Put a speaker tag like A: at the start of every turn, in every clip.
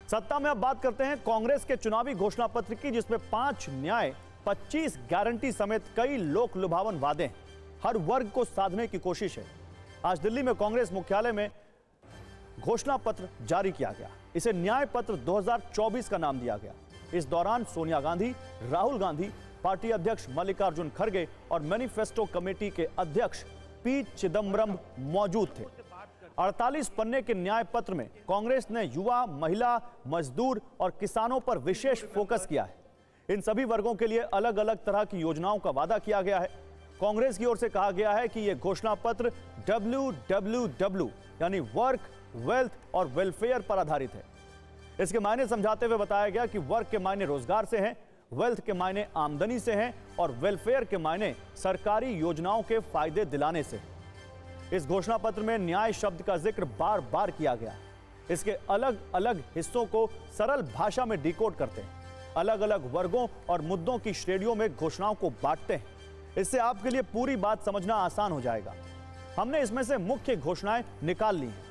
A: सत्ता में अब बात करते हैं कांग्रेस के चुनावी घोषणा पत्र की, जिसमें 5 न्याय, 25 गारंटी समेत कई लोक लुभावन वादे हैं। हर वर्ग को साधने की कोशिश है। आज दिल्ली में कांग्रेस मुख्यालय में घोषणा पत्र जारी किया गया। इसे न्याय पत्र 2024 का नाम दिया गया। इस दौरान सोनिया गांधी, राहुल गांधी, पार्टी अध्यक्ष मल्लिकार्जुन खड़गे और मैनिफेस्टो कमेटी के अध्यक्ष पी चिदम्बरम मौजूद थे। 48 पन्ने के न्याय पत्र में कांग्रेस ने युवा, महिला, मजदूर और किसानों पर विशेष फोकस किया है। इन सभी वर्गों के लिए अलग अलग तरह की योजनाओं का वादा किया गया है। कांग्रेस की ओर से कहा गया है कि यह घोषणा पत्र WWW यानी वर्क, वेल्थ और वेलफेयर पर आधारित है। इसके मायने समझाते हुए बताया गया कि वर्क के मायने रोजगार से हैं, वेल्थ के मायने आमदनी से हैं और वेलफेयर के मायने सरकारी योजनाओं के फायदे दिलाने से। इस घोषणा पत्र में न्याय शब्द का जिक्र बार बार किया गया। इसके अलग अलग हिस्सों को सरल भाषा में डिकोड करते हैं, अलग अलग वर्गों और मुद्दों की श्रेणियों में घोषणाओं को बांटते हैं। इससे आपके लिए पूरी बात समझना आसान हो जाएगा। हमने इसमें से मुख्य घोषणाएं निकाल ली हैं।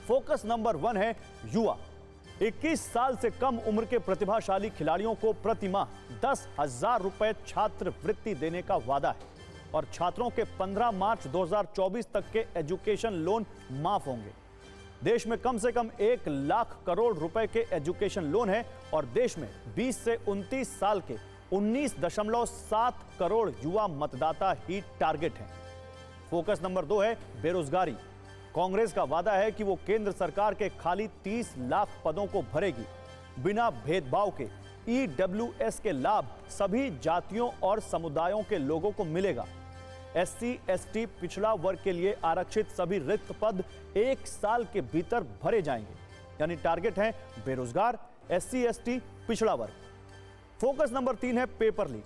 A: फोकस नंबर 1 है युवा। 21 साल से कम उम्र के प्रतिभाशाली खिलाड़ियों को प्रति माह 10,000 रुपए छात्रवृत्ति देने का वादा है और छात्रों के 15 मार्च 2024 तक के एजुकेशन लोन माफ होंगे। देश में कम से कम 1 लाख करोड़ रुपए के एजुकेशन लोन है और देश में 20 से 29 साल के 19.7 करोड़ युवा मतदाता ही टारगेट हैं। फोकस नंबर 2 है बेरोजगारी। कांग्रेस का वादा है कि वो केंद्र सरकार के खाली 30 लाख पदों को भरेगी। बिना भेदभाव के EWS के लाभ सभी जातियों और समुदायों के लोगों को मिलेगा। SC, ST पिछड़ा वर्ग के लिए आरक्षित सभी रिक्त पद 1 साल के भीतर भरे जाएंगे। यानी टारगेट है बेरोजगार, SC, ST पिछड़ा वर्ग। फोकस नंबर 3 है पेपर लीक।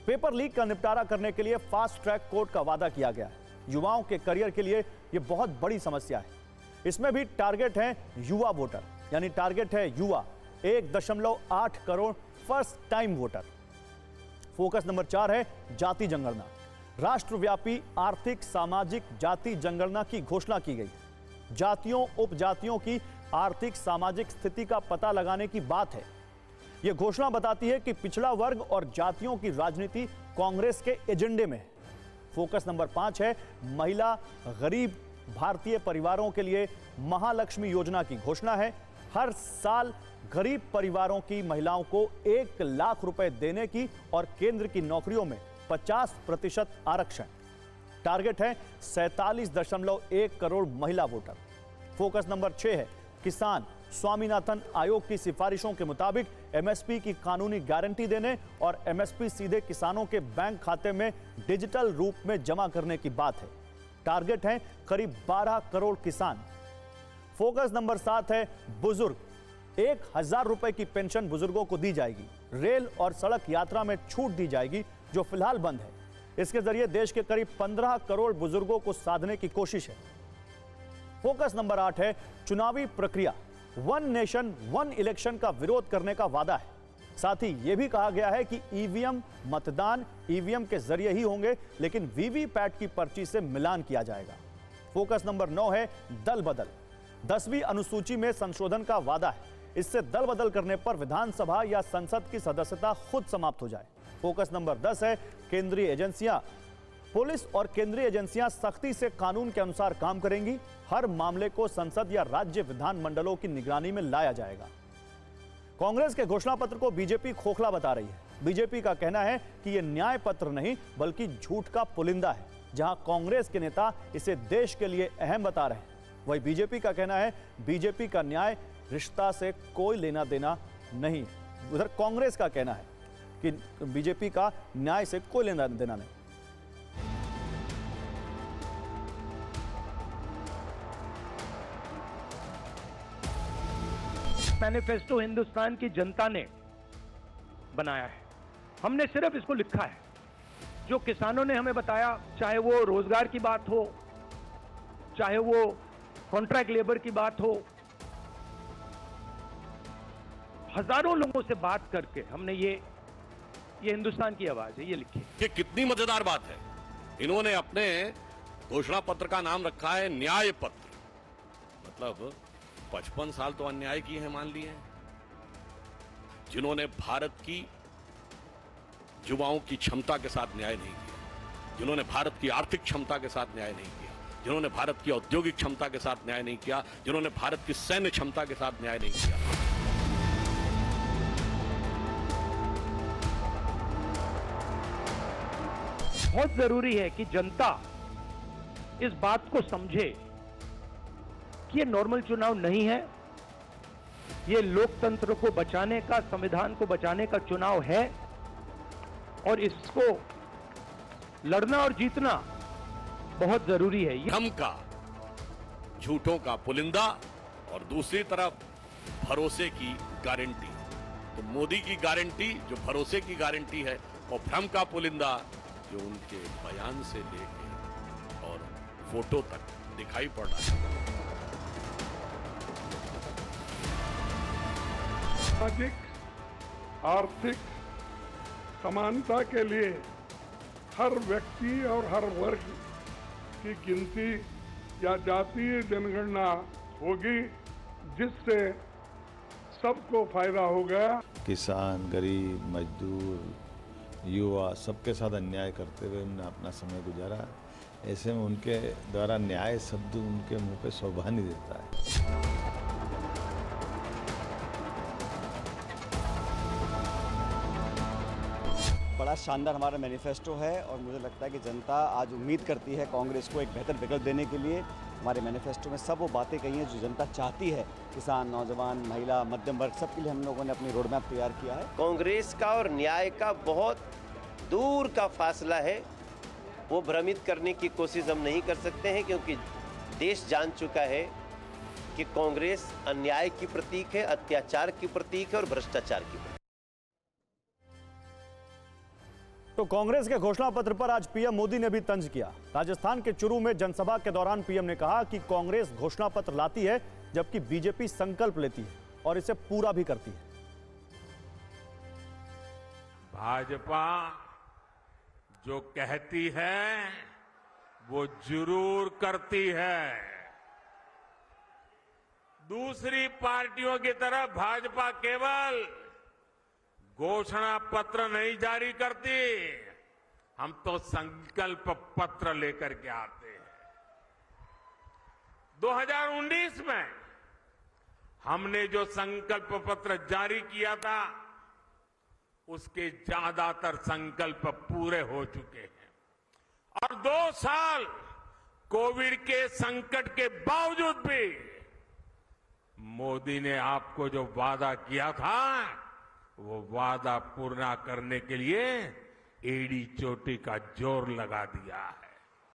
A: पेपर लीक का निपटारा करने के लिए फास्ट ट्रैक कोर्ट का वादा किया गया है। युवाओं के करियर के लिए यह बहुत बड़ी समस्या है। इसमें भी टारगेट है युवा वोटर, यानी टारगेट है युवा 1.8 crore first time voter. Focus number 4 है जाति जनगणना। राष्ट्रव्यापी आर्थिक सामाजिक जाति जनगणना की घोषणा की गई। जातियों, उपजातियों की आर्थिक सामाजिक स्थिति का पता लगाने की बात है। यह घोषणा बताती है कि पिछड़ा वर्ग और जातियों की राजनीति कांग्रेस के एजेंडे में है। फोकस नंबर 5 है महिला, गरीब भारतीय परिवारों के लिए महालक्ष्मी योजना की घोषणा है। हर साल गरीब परिवारों की महिलाओं को 1 लाख रुपए देने की और केंद्र की नौकरियों में 50% आरक्षण। टारगेट है 47.1 करोड़ महिला वोटर। फोकस नंबर 6 है किसान। स्वामीनाथन आयोग की सिफारिशों के मुताबिक MSP की कानूनी गारंटी देने और MSP सीधे किसानों के बैंक खाते में डिजिटल रूप में जमा करने की बात है। टारगेट है करीब 12 करोड़ किसान। फोकस नंबर 7 है बुजुर्ग। 1,000 रुपए की पेंशन बुजुर्गों को दी जाएगी। रेल और सड़क यात्रा में छूट दी जाएगी जो फिलहाल बंद है। इसके जरिए देश के करीब 15 करोड़ बुजुर्गों को साधने की कोशिश है। फोकस नंबर 8 है चुनावी प्रक्रिया। 1 नेशन 1 इलेक्शन का विरोध करने का वादा है। साथ ही यह भी कहा गया है कि EVM मतदान EVM के जरिए ही होंगे, लेकिन VVPAT की पर्ची से मिलान किया जाएगा। फोकस नंबर 9 है दल बदल। 10वीं अनुसूची में संशोधन का वादा है। इससे दल बदल करने पर विधानसभा या संसद की सदस्यता खुद समाप्त हो जाए। फोकस नंबर 10 है केंद्रीय एजेंसियां। पुलिस और केंद्रीय एजेंसियां सख्ती से कानून के अनुसार काम करेंगी। हर मामले को संसद या राज्य विधानमंडलों की निगरानी में लाया जाएगा। कांग्रेस के घोषणा पत्र को बीजेपी खोखला बता रही है। बीजेपी का कहना है कि यह न्याय पत्र नहीं बल्कि झूठ का पुलिंदा है। जहां कांग्रेस के नेता इसे देश के लिए अहम बता रहे हैं, वही बीजेपी का कहना है बीजेपी का न्याय रिश्ता से कोई लेना देना नहीं। उधर कांग्रेस का कहना है कि बीजेपी का न्याय से कोई लेना देना नहीं।
B: मैनिफेस्टो हिंदुस्तान की जनता ने बनाया है। हमने सिर्फ इसको लिखा है। जो किसानों ने हमें बताया, चाहे वो रोजगार की बात हो, चाहे वो कॉन्ट्रैक्ट लेबर की बात हो, हजारों लोगों से बात करके हमने ये हिंदुस्तान की आवाज है, ये लिखी।
C: कि कितनी मजेदार बात है। इन्होंने अपने घोषणा पत्र का नाम रखा है न्याय पत्र। मतलब 55 साल तो अन्याय किए हैं, मान लिए हैं। जिन्होंने भारत की युवाओं की क्षमता के साथ न्याय नहीं किया, जिन्होंने भारत की आर्थिक क्षमता के साथ न्याय नहीं किया, जिन्होंने भारत की औद्योगिक क्षमता के साथ न्याय नहीं किया, जिन्होंने भारत की सैन्य क्षमता के साथ न्याय नहीं किया।
B: बहुत जरूरी है कि जनता इस बात को समझे कि ये नॉर्मल चुनाव नहीं है, ये लोकतंत्र को बचाने का, संविधान को बचाने का चुनाव है और इसको लड़ना और जीतना बहुत जरूरी है।
C: भ्रम का, झूठों का पुलिंदा और दूसरी तरफ भरोसे की गारंटी। तो मोदी की गारंटी जो भरोसे की गारंटी है और भ्रम का पुलिंदा जो उनके बयान से लेके और फोटो तक दिखाई पड़ रहा है।
D: सामाजिक आर्थिक समानता के लिए हर व्यक्ति और हर वर्ग की गिनती या जातीय जनगणना होगी, जिससे सबको फायदा होगा।
E: किसान, गरीब, मजदूर, युवा सबके साथ अन्याय करते हुए उन्होंने अपना समय गुजारा। ऐसे में उनके द्वारा न्याय शब्द उनके मुंह पे शोभा नहीं देता है।
F: बड़ा शानदार हमारा मैनिफेस्टो है और मुझे लगता है कि जनता आज उम्मीद करती है कांग्रेस को एक बेहतर विकल्प देने के लिए। हमारे मैनिफेस्टो में सब वो बातें कही हैं जो जनता चाहती है। किसान, नौजवान, महिला, मध्यम वर्ग, सबके लिए हम लोगों ने अपनी रोड मैप तैयार किया है।
G: कांग्रेस का और न्याय का बहुत दूर का फासला है। वो भ्रमित करने की कोशिश हम नहीं कर सकते हैं, क्योंकि देश जान चुका है कि कांग्रेस अन्याय की प्रतीक है, अत्याचार की प्रतीक है और भ्रष्टाचार की प्रतीक।
A: तो कांग्रेस के घोषणा पत्र पर आज पीएम मोदी ने भी तंज किया। राजस्थान के चुरू में जनसभा के दौरान पीएम ने कहा कि कांग्रेस घोषणा पत्र लाती है जबकि बीजेपी संकल्प लेती है और इसे पूरा भी करती है।
H: भाजपा जो कहती है वो जरूर करती है। दूसरी पार्टियों की तरह भाजपा केवल घोषणा पत्र नहीं जारी करती, हम तो संकल्प पत्र लेकर के आते हैं। 2019 में हमने जो संकल्प पत्र जारी किया था उसके ज्यादातर संकल्प पूरे हो चुके हैं और 2 साल कोविड के संकट के बावजूद भी मोदी ने आपको जो वादा किया था वो वादा पूरा करने के लिए एड़ी चोटी का जोर लगा दिया है।